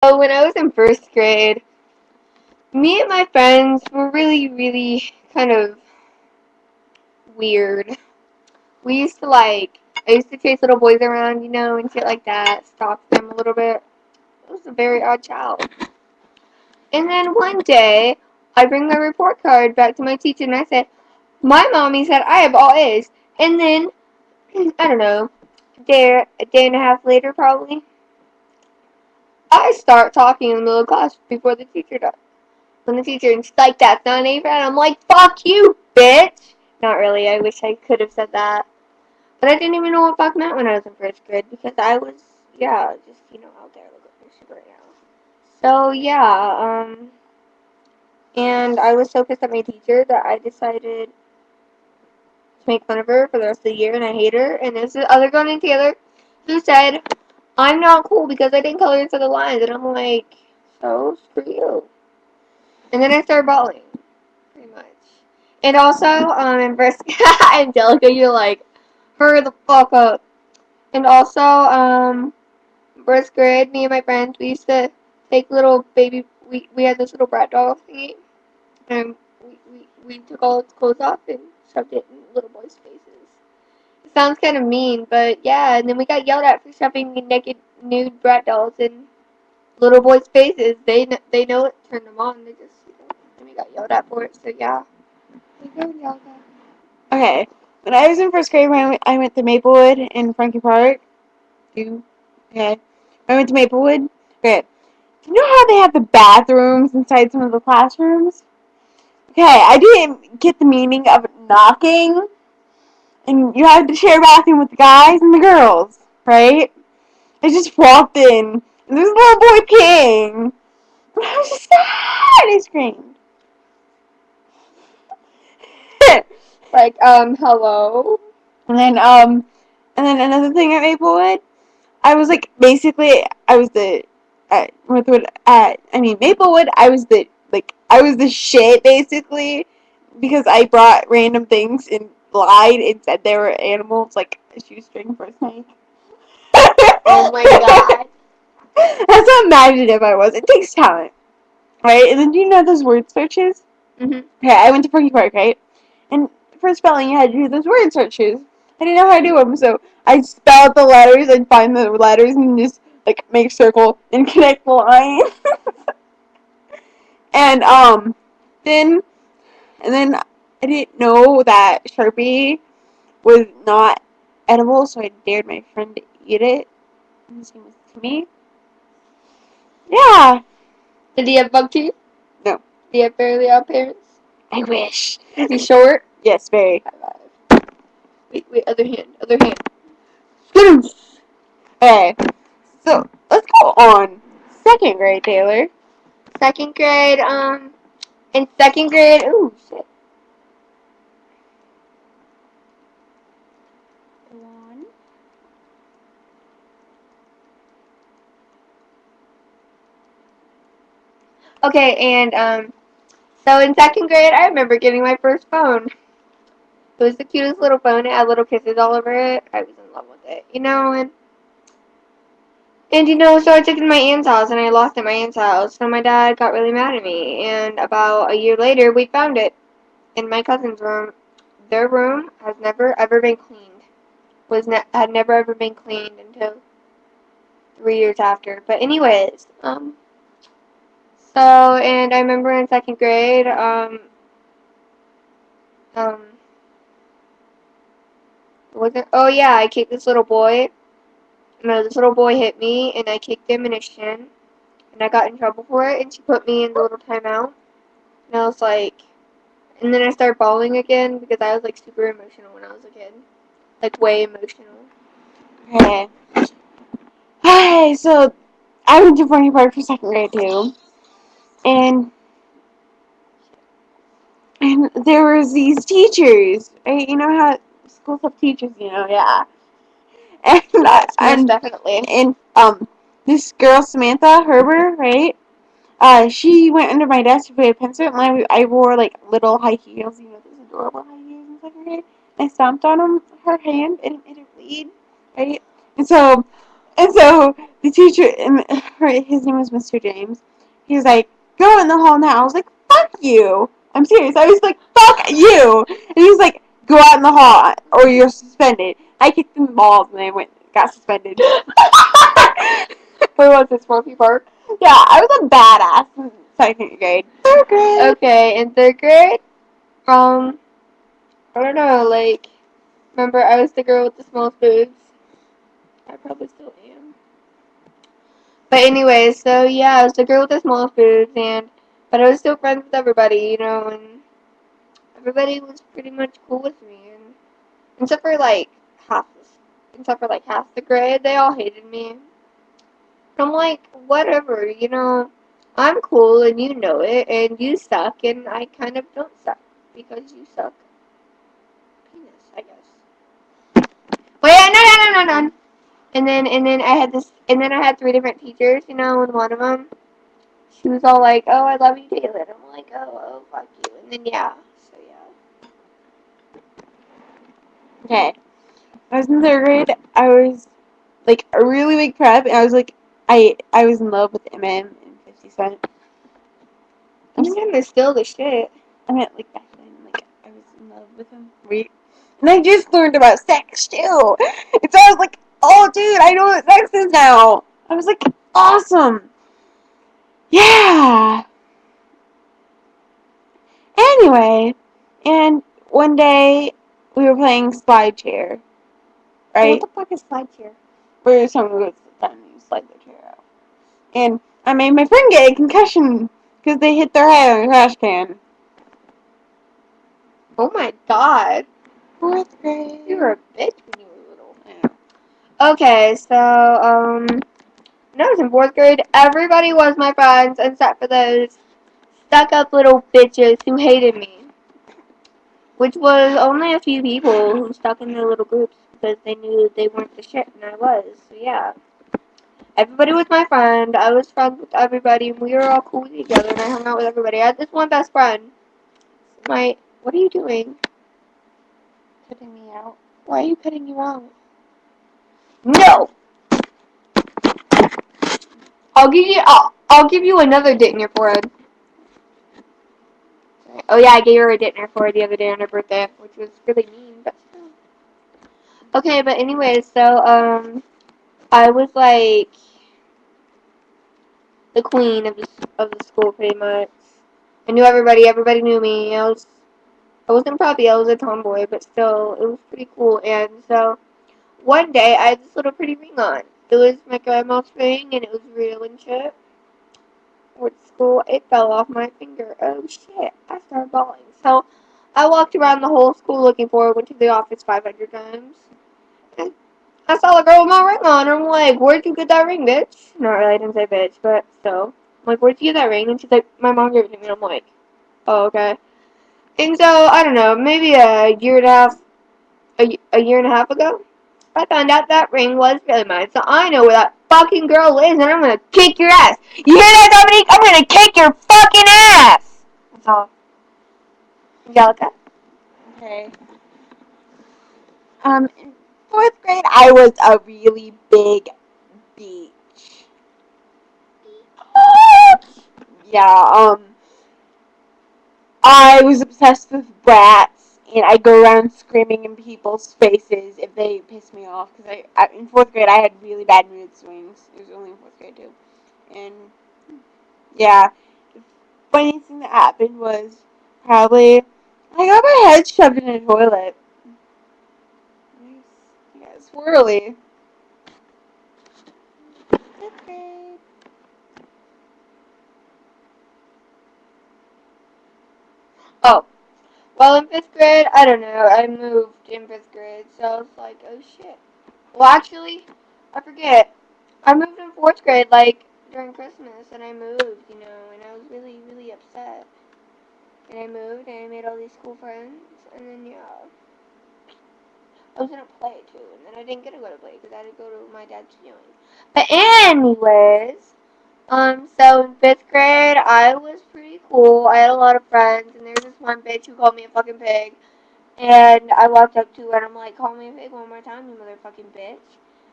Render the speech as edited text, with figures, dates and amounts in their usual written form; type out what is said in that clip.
So when I was in first grade, me and my friends were really, really kind of weird. We used to I used to chase little boys around, and shit like that, stalk them a little bit. I was a very odd child. And then one day, I bring my report card back to my teacher and I said, my mommy said I have all A's. And then, I don't know, a day and a half later probably, I start talking in the middle of class before the teacher does. When the teacher is like, that's not an A friend, I'm like, fuck you, bitch! Not really, I wish I could have said that. But I didn't even know what fuck meant when I was in first grade because I was, just, out there looking for shit right now. So, and I was so pissed at my teacher that I decided to make fun of her for the rest of the year, and I hate her. And there's this other girl named Taylor who said, I'm not cool because I didn't color into the lines. And I'm like, so screw you. And then I started bawling, pretty much. And also, in first, Angelica, you're like, hurry the fuck up. And also, first grade, me and my friends, we used to take little baby, we had this little brat doll thingy, and we took all its clothes off and shoved it in little boys' faces. It sounds kind of mean, but yeah, and then we got yelled at for shoving naked, nude brat dolls in little boys' faces. They know it turned them on, they just, and we got yelled at for it, so yeah. We got yelled at. Okay. When I was in first grade, I went to Maplewood in Frankie Park. Okay. I went to Maplewood. Okay. Do you know how they have the bathrooms inside some of the classrooms? Okay, I didn't get the meaning of knocking, and you had to share a bathroom with the guys and the girls, right? I just walked in, and there's a little boy peeing. And I was just sad. I screamed. Hello? And then another thing at Maplewood, I was like, basically, I was the, Maplewood, I was the shit, basically, because I brought random things and lied and said they were animals, like a shoestring for a snake. Oh my god. That's how imaginative I was. It takes talent, right? And then do you know those word searches? Mm-hmm. Okay, I went to Frankie Park, right? And for spelling, you had to do those word searches. I didn't know how to do them, so I spelled the letters and find the letters and just make a circle and connect the line. and then then I didn't know that Sharpie was not edible, so I dared my friend to eat it. His name was Timmy. Yeah. Did he have bug teeth? No. Did he have fairly odd parents? I wish. Is he short? Yes, very. Wait, other hand. Okay, so let's go on. Second grade, Taylor. Second grade, in second grade, ooh, shit. One. Okay, and, so in second grade, I remember getting my first phone. It was the cutest little phone. It had little kisses all over it. I was in love with it, so I took it to my aunt's house and I lost it at my aunt's house. So my dad got really mad at me. And about a year later, we found it in my cousin's room. Their room has never ever been cleaned. Had never ever been cleaned until 3 years after. But anyways, and I remember in second grade, um, was it? Oh yeah, I kicked this little boy. No, this little boy hit me, and I kicked him in his shin, and I got in trouble for it, and she put me in the little timeout. And I was like, and then I started bawling again because I was like super emotional when I was a kid, like way emotional. Okay. Hi. So I went to Frankie Park for second grade too, and there was these teachers. Right? You know how schools have teachers. Yeah. And Yes, most definitely. this girl Samantha Herber, right? She went under my desk to put a pencil, and I wore little high heels, those adorable high heels in second grade. I stomped on her hand, and it made it bleed, right? And so And so the teacher, his name was Mr. James. He was like, "Go in the hall now." I was like, "Fuck you!" I'm serious. I was like, "Fuck you!" And he was like, "Go out in the hall, or you're suspended." I kicked him in the balls, and I got suspended. Where was this, Monkey Park? Yeah, I was a badass in second grade. Third grade. Okay, in third grade, I don't know, like, remember I was the girl with the small boobs? I probably still am. But anyway, so yeah, I was the girl with the small boobs, but I was still friends with everybody, and everybody was pretty much cool with me, and except for like half, except for like half the grade, they all hated me. I'm like, whatever, I'm cool and you know it, and you suck, and I kind of don't suck because you suck. Penis, I guess. Wait, no. And then I had three different teachers, and one of them, she was all like, "Oh, I love you, Taylor." And I'm like, "Oh, fuck you." And then yeah, so yeah. Okay. I was in third grade. I was like a really big prep, and I was like, I was in love with Eminem and 50 Cent. Eminem is still the shit. I meant like back then, like I was in love with him. Wait. And I just learned about sex too. And so I was like, "Oh, dude, I know what sex is now." I was like, "Awesome." Yeah. Anyway, and one day we were playing slide chair, What right? the fuck is slide chair? Where someone goes to the and you slide their chair out. And I made my friend get a concussion because they hit their head on a trash can. Oh my god. Fourth grade. You were a bitch when you were little. I know. Okay, so, when I was in fourth grade, everybody was my friends except for those stuck up little bitches who hated me. Which was only a few people who stuck in their little groups because they knew they weren't the shit and I was. So yeah. Everybody was my friend. I was friends with everybody and we were all cool with each other and I hung out with everybody. I had this one best friend. What are you doing? Cutting me out. Why are you cutting you out? No! I'll give you another dit in your forehead. Oh yeah, I gave her a dit in her forehead the other day on her birthday, which was really mean, but still. Okay, but anyway, so I was like the queen of the school pretty much. I knew everybody, everybody knew me. I wasn't puppy, I was a tomboy, but still it was pretty cool. And so one day I had this little pretty ring on. It was my grandma's ring and it was real and shit. With school, it fell off my finger. Oh shit. I started bawling. So I walked around the whole school looking for it, went to the office 500 times. And I saw the girl with my ring on. I'm like, where'd you get that ring, bitch? Not really, I didn't say bitch, but still. I'm like, where'd you get that ring? And she's like, my mom gave it to me. And I'm like, oh, okay. And so, I don't know, maybe a year and a half ago, I found out that ring was really mine. So I know where that fucking girl lives, and I'm gonna kick your ass. You hear that, Dominique? I'm gonna kick your fucking ass. That's all. Angelica. Okay. In fourth grade, I was a really big beach. Yeah, I was obsessed with brats, and I go around screaming in people's faces if they piss me off. Because in fourth grade, I had really bad mood swings. It was only in fourth grade too, and yeah, the funniest thing that happened was probably I got my head shoved in a toilet. Yeah, swirly. Fifth grade. Oh, well, in fifth grade, I don't know. I moved in fifth grade, so I was like, oh shit. Well, actually, I forget. I moved in fourth grade, like during Christmas, and I moved, and I was really, really upset. And I moved, and I made all these cool friends, and then yeah, I was gonna play too, and then I didn't get to go to play because I had to go to my dad's viewing. But anyways, so in fifth grade, I was pretty cool. I had a lot of friends, and there's this one bitch who called me a fucking pig. And I walked up to her and I'm like, call me a pig one more time, you motherfucking bitch.